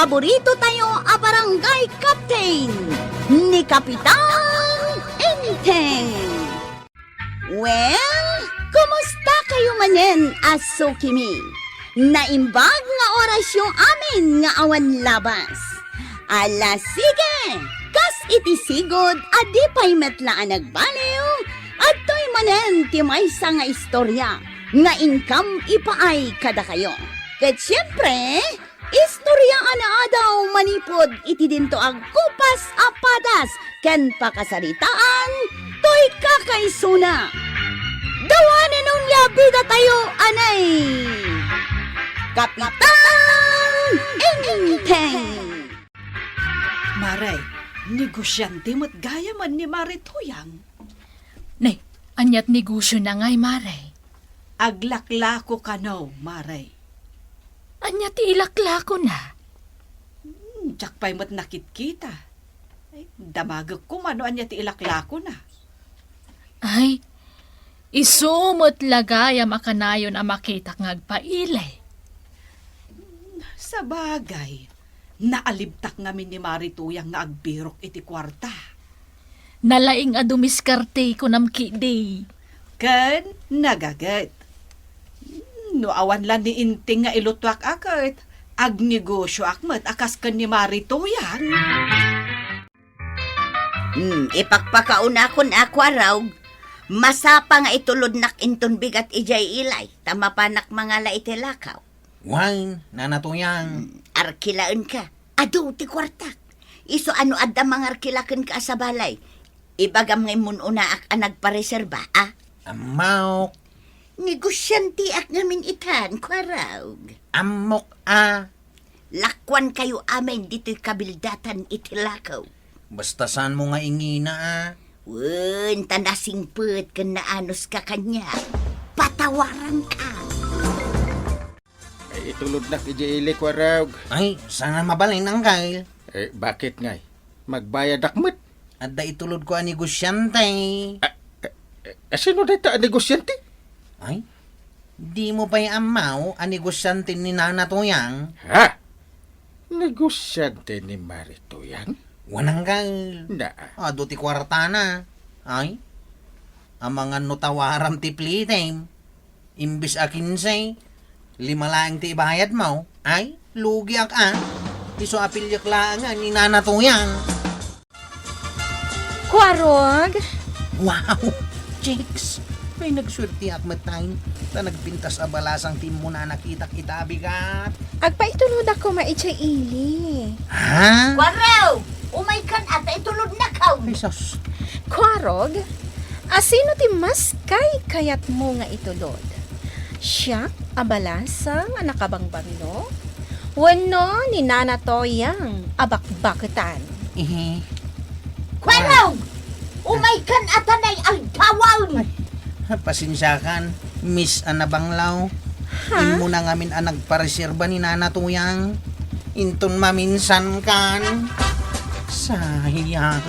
paborito tayo a barangay captain ni Kapitan Enteng. Well, kumusta kayo manen, Aso Kimi? Naimbag nga oras yung amin nga awan labas. Ala sige, kas itisigod adi pa'y metlaan nagbaliw at to'y manen ti maysa nga istorya nga income ipaay kada kayo. Ket siyempre, istorya ana daw manipod iti dinto ang kupas apadas ken pakasaritaan to'y kakaisuna. Dawanan nung labida tayo, anay! Kapitan Enteng! Maray, negosyante mo't gaya man ni Marituyang. Nay, anyat negosyo na ngay, Maray. Aglaklako ka no, Maray. Anyat ilaklako na. Jakpay mo't nakit-kita. Ay, damagag ko mano anya ti ilaklako na. Ay, isumot lagay makanayon ang makita ngagpailay. Sa bagay, naalibtak ngamin ni Marituyang nga agbirok iti kwarta. Nalaing adumiskarte ko namki day. Ken nagagat. No awan lang ni Inting nga ilutwak akit, agnegosyo akmat akas ken ni Marituyang. Ipagpakauna kon ako araw, masapa nga itulod nak inton bigat ijay ilay, tama pa nak mga laitilakaw. Wine, nanatuyang. Arkilaan ka, adu ti kwartak. Iso ano adda mga arkilakan ka sa balay. Ibagam ngay mununa ak nagpareserba, ah? Amok, Negosyanti ak ngamin itan, kwarag. amok, Lakwan kayo amin dito'y kabildatan itilakaw. Basta saan mo nga ingina, Wen, tanasing put kan naanos ka kanya. Patawaran ka. Ay, itulod na kijiili ko raw. Ay, sana mabalin ang kail. Bakit ngay? Magbayad akmat. At da itulod ko ang negosyante. Sino dito ang negosyante? Ay, di mo pa'y amaw ang negosyante ni nanatuyang. Ha? Negosyante ni Marituyang? Wanang kail. Na. Ado ti kwarta na. Ay, ang mga nutawaram ti plitem. Imbis akin say, 5 lang ti ibayad mo. Ay, lugi ak Iso apilyak lang ni nanatuyang. Kwarog? Wow! Chicks! May nagsurti akmat tayo. Ta nagpintas a balasang team mo na nakita kita bigat. Agpaitulod ako maichay ili. Ha? Kwaraw! Umay kan ata itulod na kaw. Ay, sus. Kwarog? Asino ti mas kayat mo nga itulod? Siya, abalasang anakabangbang no? Wano ni Nana Toyang, abakbaketan. Kwaraw! Umay kan ata na'y agtawaw. Pasensyakan, Miss Anabanglaw. Ha? Imo na ngamin ang nagpareserba ni Nanatuyang. Inton maminsan kan. Sayang.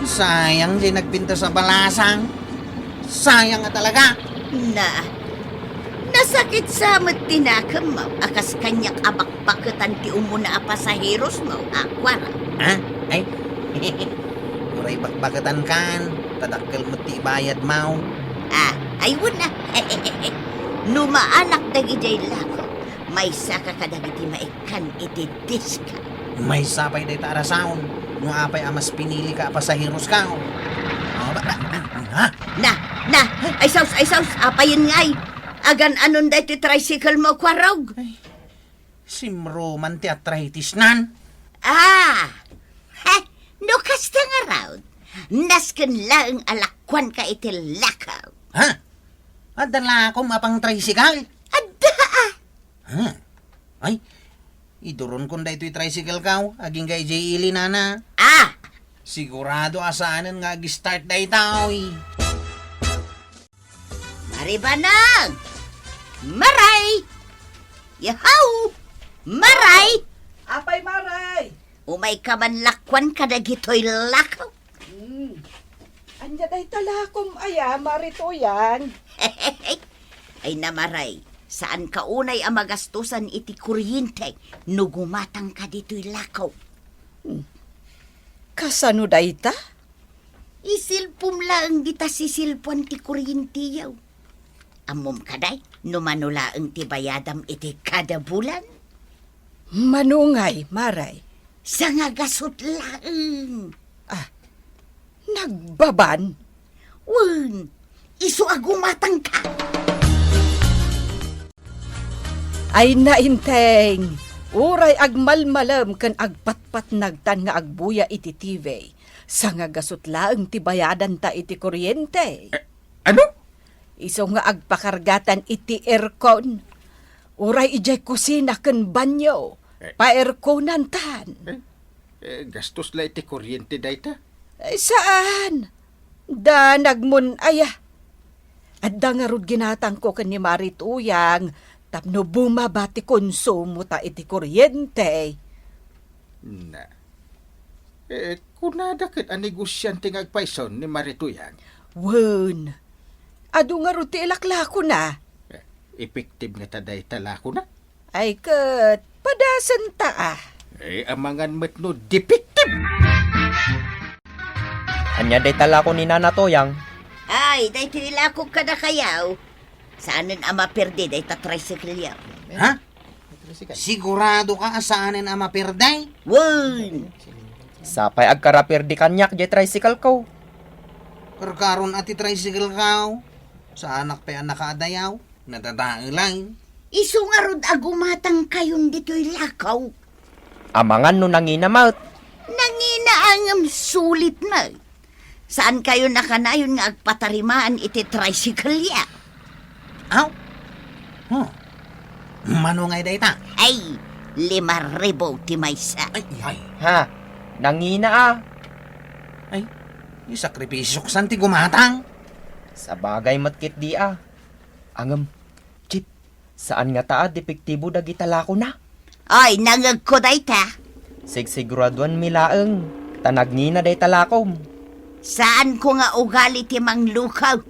Sayang di nagpinta sa balasang. Sayang nga talaga. Nasakit sa matinakam mo. Akas kanyak abakbaketan ti umuna a pasaheros mo, akwara. Ha? Ay? Muray bakbakatan kan. Tadakkel mo ti bayad mau. Ayun na. Numaanak dagijay lako. May saka kadagiti maikan iti diska. May sapay day tarasaon. No apay amas pinili ka pasahiros ka. Oh, ha? Ay saus, apayin ngay. Agan anon da iti tricycle mo, kwarog. Simro man ti arthritis nan. No kasta nga raw. Nasken lang alakwan ka iti lakaw. Ha? Adala ko mapang tricycle. Adda! Ha? Ay, iduron kung da ito'y tricycle ka. Aging kay J. Ili nana. Sigurado asaanan nga start da itaw. Maribanang! Maray! Yahaw! Maray! Apay Maray! Umay ka man lakwan ka dagito'y lakaw. Anya day talakom aya Marituyang. Ay namaray, Saan ka unay ang magastusan iti kuryente no gumatang ka dito'y lakaw? Kasano dayta? Isilpom laang dita sisilpuan ti kuryente yaw. Amom kaday, no manulaang ti bayadam iti kada bulan. Manungay, Maray. Sa nga gasot laang. Nagbaban? Wen, iso agumatang ka. Ay nainteng. Uray agmalmalam kan agpatpat nagtan nga agbuya iti TV. Sa nga gasutlaang ti bayadan ta iti kuryente. Ano? Iso nga agpakargatan iti aircon. Uray ijay kusina kan banyo. Pa-airconan tan. Gastos la iti kuryente dayta. Ay, saan? Da nagmun aya. At da nga rod ginatang ko kan ni Marit Uyang, tapno bumabati konsumo ta iti kuryente. Na. Kunada ket ang negosyante nga agpaison ni Marituyan. Wen, adu nga rod ti ilaklako na. Epektive nga taday talako na. Ay kat, padasan ta ah. Amangan met no defective. Anya day tala ko ni Nana Toyang. Ay, day tinilakog ka na kayaw. Saanin ang maperde day ta-tricycle yaw. Ha? Sigurado ka saanin ang mapirday? Wen, Sapay agkarapir di kanyak jay tricycle ko. Karkaron ati tricycle kaw. Sa anak pa ang nakadayaw. Nadadailay. iso nga rod agumatang kayon dito'y lakaw. Amangan no nanginamat. Nanginaangam sulit na. Saan kayo nakanayon nga agpatarimaan iti tricycle ya? Aw? Oh. Manungay dayta? Ay, 5,000 ti maysa. Ay. Ha? Nangina ah. Ay, isakripisyo san ti gumatang. Sa bagay matkit di ah. Angam, Chip, saan nga taa depektibo dagi tala ko na? Ay, nangag ko day ta. Sigsiguraduan milaeng. Tanagnina day talakom. Saan ko nga ugali ti manglukaw?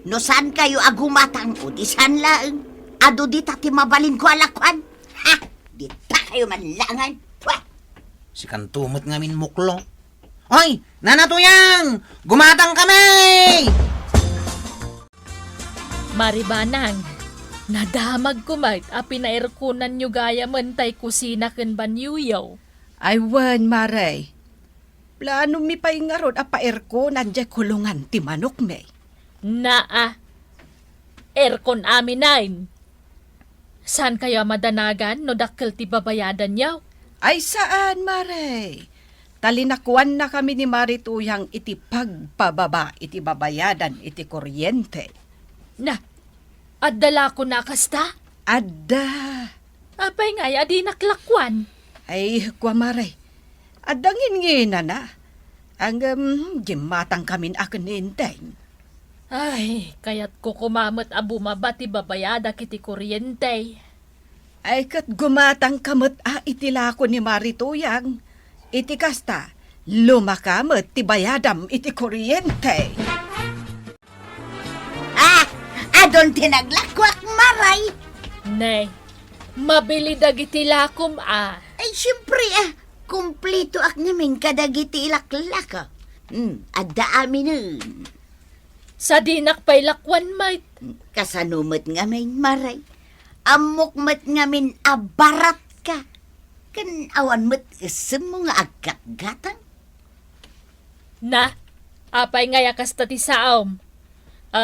No saan kayo agumatang o di saan laeng? Ado di ta ti mabalin ko alakwan? Ha? Di ta kayo manlangan? Pwah! Si kantumot ngamin muklo. Hoy, nanatuyang! Gumatang kami! Maribanang, nadamag kumait a pinairkunan nyo gaya mentay kusina ken banyuyaw. Ay wen, Maray. Plano mi pa'y nga rod a pa-airconan jay kulungan ti manok me. Naa, aircon aminain. Saan kayo madanagan no dakkel ti babayadan yaw? Ay saan, Maray? Talinakuan na kami ni Marit Uyang iti pagpababa iti babayadan iti kuryente. Na, addala ko na kasta? Adda. Apay nga, adi naklakwan. Ay, kwa Maray. Adangin ngina na. Ang gimatang kamin akin ninteng. Ay, kaya't ko kumamot a bumaba ti babayada kiti kuryente. Ay kat gumatang kamot itila ko ni Marit Uyang. Iti kasta, lumakamot ti bayadam iti kuryente. Adon tinaglakwak maray. Nay, mabili dagiti lakom ah. Ay, siyempre kumplito ak namin kadagiti ilaklaka. Adda amin nun. Sa dinak pa'y lakwan mait. Kasanumot ngamin maray. Amok mat ngamin abarat ka. Kan awan mat isem mo nga aggat-gatang. Na, apay nga yakas ti saom.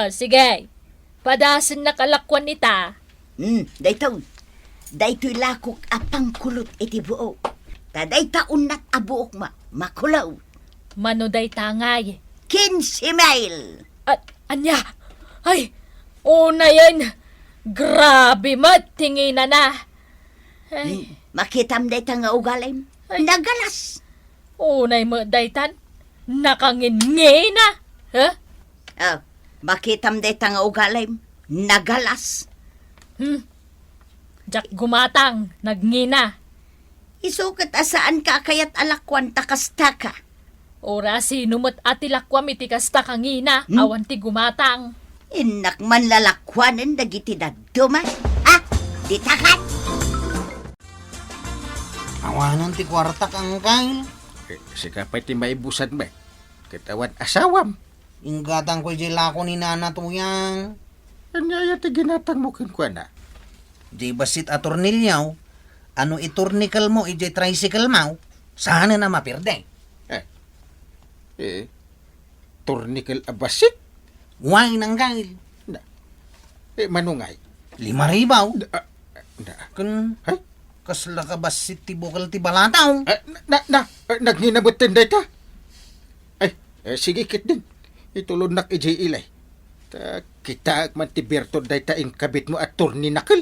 Sige, padasan na kalakwan nita. Daytoy lakok apang kulot iti buo. Taday taunat abuok makulaw. Manuday tangay. 15 mile. At, anya, ay, una yan. Grabe mat, tingin na. Ay, Makitam day ta nga ugalay. Nagalas. unay mo daytan. Nakangin-ngin na. Ha? Makitam day ta nga ugalay. Nagalas. Jak gumatang, nagngina. Isukat asaan ka kayat alakwan takasta ka. Ora sinumot atilakwam iti kasta kangina, awan ti gumatang. Inak man lalakwanan dagiti daduman. Ha? Ditakat! Awanan ti kwartak angkay. Sikapay ti maibusan ba? Katawan asawam. Inggatang ko jay lako ni Nana Tuyang. Anyaya ti ginatang mo kinkwa na. Jay basit a tornilyaw. Ano iturnikal mo, ijay tricycle mo. Sana na mapirde. Turnikal abasit. Why nangkay? Manungay. 5,000. Na. Kun, Ay? kasla ka basit ti bukal ti balataw. Nagninabutin day ta. Ay, sige kit din. Itulod nak ijay ilay. Kita man ti Berto day ta in kabit mo at turninakal.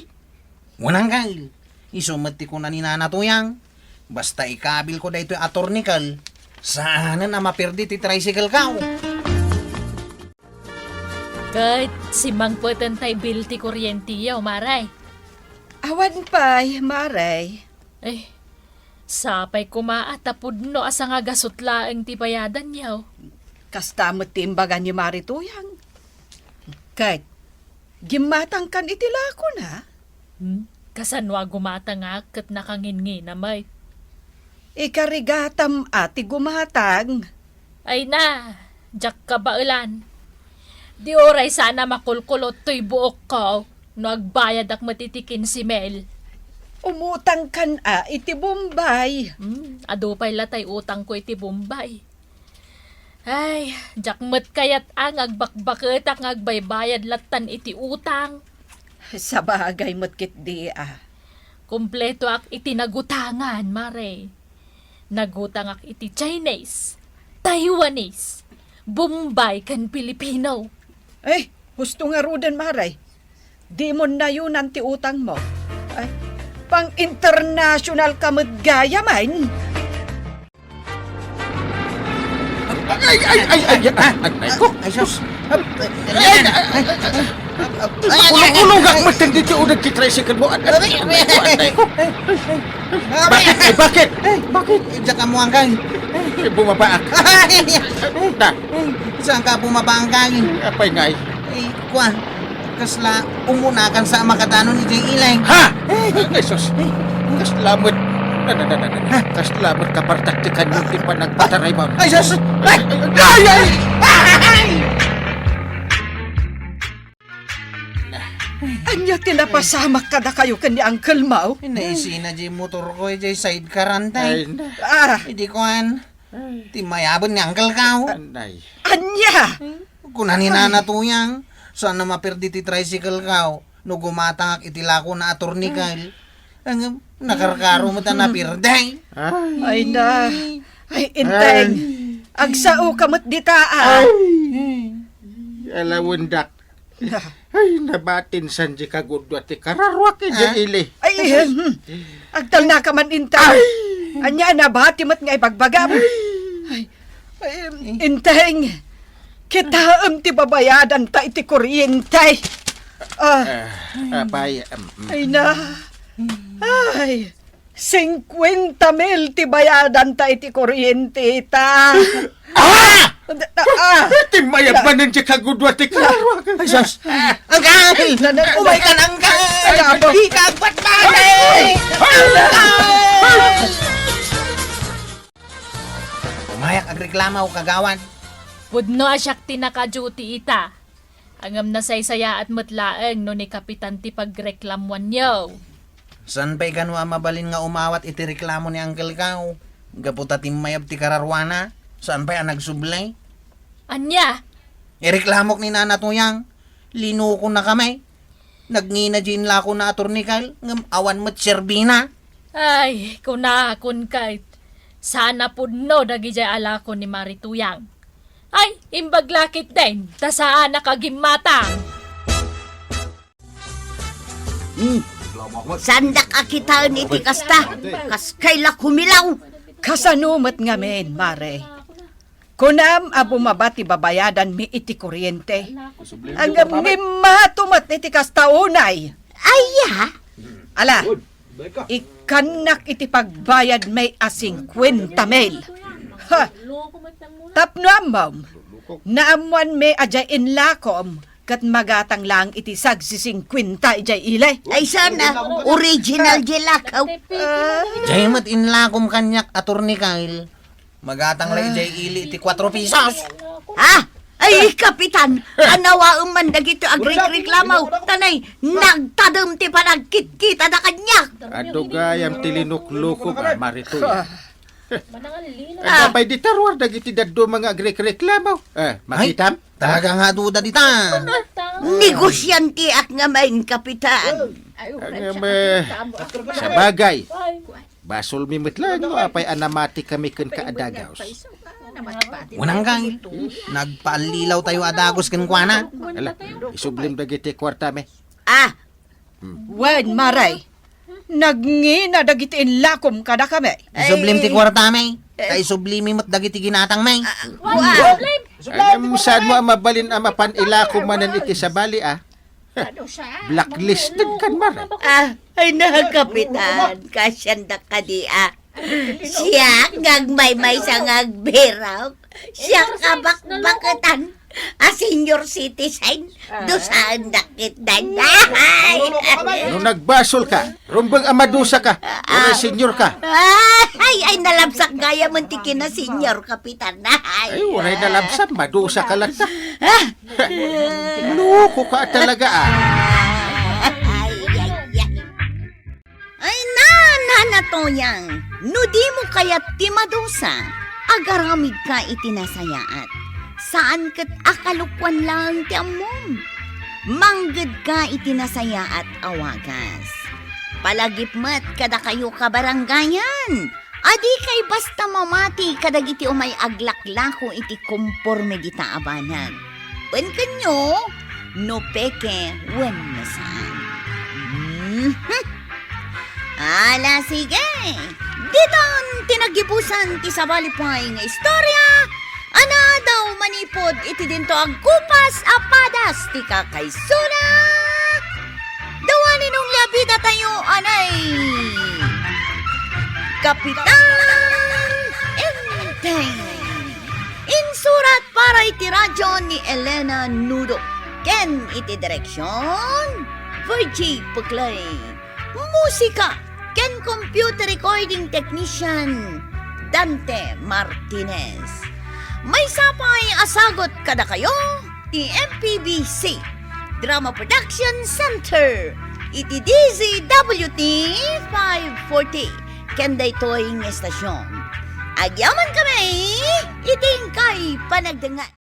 Wanang kay. Isumati ko na ni Nana Tuyang. Basta ikabil ko dahito yung atornikal. Sana na mapirdi ti tricycle ka. Kahit si Mang Patentay bil ti kuryente yaw, maray. Awan pa'y, Maray. Eh, sapay kumaatapod no asa nga gasutlaang ti bayadan yaw. Kastamot timbagan ni Marituyang. Kahit, gimatang kan itilako na. Kasanwa gumata nga kat nakangin na may. Ikarigatam ati gumatang. Ay na, jak ka baulan. Di oray sana makulkulot to'y buok ko. Nagbayad ak matitikin si Mel. Umutang kan iti Bombay. Adupay latay utang ko iti Bombay. Ay, jakmet kayat ang agbakbakit ak agbaybayad latan iti utang. Sa bagay mo't di Kompleto ak iti nagutangan, mare. Nagutang ak iti Chinese, Taiwanese, Bombay kan Pilipino. Eh, gusto nga rudan, Maray. Di mo na yun ang ti utang mo. Ay, pang international ka gaya man. Ay ko. Ay, sus. Kulong ang matang dito unang kitricycle mo. Anay ko. Bakit? Ay, bakit? Bakit? Diyan ka mo angkay. Bumaba ak. Na, Saan ka bumaba angkay? apay ngay. Ay, kwa. Kasla, umunakan sa makatano ni Jay Ilay. Ha? Ay, sus. Kaslamot. Kaslamot ka partaktikan yung tipa nagpataray mo. Ay, sus! Ay! Ay! Anya tinapasamak ka na kayo kani Uncle Mau? Naisi na Jay motor ko, Jay sidecar antay. Ay, Hindi ko an. Timayabon ni Uncle Kao. anay. Anya! Kunan ni Nana Tuyang. Saan na mapirdi ti tricycle Kao. No gumatang ak itilako na atornikal. Ang nakarkaro mo ta napirday. Ay na. Ay, inteng. Agsao kamot di taa. Alawundak. Ay, nabatin san di kagudwa ti kararwak di ili. Ay, agtal na ka man inteng. Anya na bahati mo't nga ipagbagam. Ay, inteng. Kita ti babayadan ta iti kuryente. Apay, Ay na. Ay, 50,000 ti bayadan ta iti kuryente ta. ti mayabanan di kagudwa ti kararwak. Ay, sus! Angkay! Umay ka na, Angkay! Ikagpat manay! Umayak agreklama o kagawan. Pudno asyak tinaka-duty ita. Angam na saysaya at matlaeng no ni kapitan ti pagreklamwan yaw. San pa'y kanwa mabalin nga umawat iti reklamo ni Uncle Kao? Gaputa timayab ti kararwana? Saan pa'y nagsublay? Anya? Ireklamok ni Nana Tuyang. Lino ko na kamay. Nagngina din lako na atornikal. Ngam awan mo't serbina. Ay, kunakon kahit. Sana pudno dagijay alako ni Marituyang. Ay, imbaglakit din. Tasaan nakagimatang. Sandak akitaan iti kasta. Kas kaila kumilaw. Kasanumat nga men, Mare. Kunam bumabati babayadan mi iti kuryente. Ang matumat iti kastaunay. Aya. Ala, ikanak iti pagbayad may 50,000. Ha, tapno amam. Naamuan may ajayin lakom. kat magatang lang iti sagsising kwinta ijay ilay. Ay sana, original jelakaw. Jay mat inlakom kanyak attorney Kyle. Magatang la ijay ili iti 4 pesos. Ah, ay kapitan, anawa man dagito agreklamaw. Tanay, nagtadem ti panagkit-kita na kanya. Adugayam tilinukluko ka, Marituya. Manangan lino. Ano pa'y di tarwar dagiti daddo mga agreklamaw? Makitam? Talaga nga duda dita. Negosyante at nga main kapitan. Ang sa bagay. Basol mimit lang, no? Apay anamati kami kun kaadagaws. Unang Kyle, nagpaalilaw tayo adagos kan kuana. Ala, isublim dagiti kwarta me. Ah, Wen maray, nagngina dagiti inlakom kada kami. Isublim ti kwarta may. Kay sublimi mo't dagiti ginatang may. Saan mo ang mabalin ang mapanila ko manan iti sa bali, Blacklisted kan, Mara. ay na kapitan, kasyanda ka di Siya ngagmay-may sa ngagbiraw. Siya kabakbakatan. Senior citizen. Dosaan dakit na Nung nagbasol ka, rumbang amadusa ka, o senior ka. ay nalabsak gaya muntikin na senior kapitan. Ay, waray na labsan, madusa ka lang ta. Loko ka talaga, Ay nanatoyang, no di mo kaya't ti madusa, agaramid ka itinasayaat. Saan kat akalukwan lang ti amom? Mangged ka itinasayaat awagas. Palagip mat kada kayo kabaranggayan. Adi kay basta mamati kadag iti umay aglaklako iti komporme dita abanag. Wen kanyo, no peke wen nasaan. Ala, sige. Diton tinagipusan ti sabalipay nga istorya. Ana daw manipod iti dinto ang kupas apadas ti kakaysuna. Dawanin nung labida tayo, anay. Kapitan Enteng. Insurat para iti radyo ni Elena Nudo. Ken iti direksyon Virgie Puklay. Musika ken computer recording technician Dante Martinez. May sapay asagot kada kayo ti MPBC Drama Production Center iti DZWT 540 Kenday Toying Estasyon. Agyaman kami iting kay panagdangan.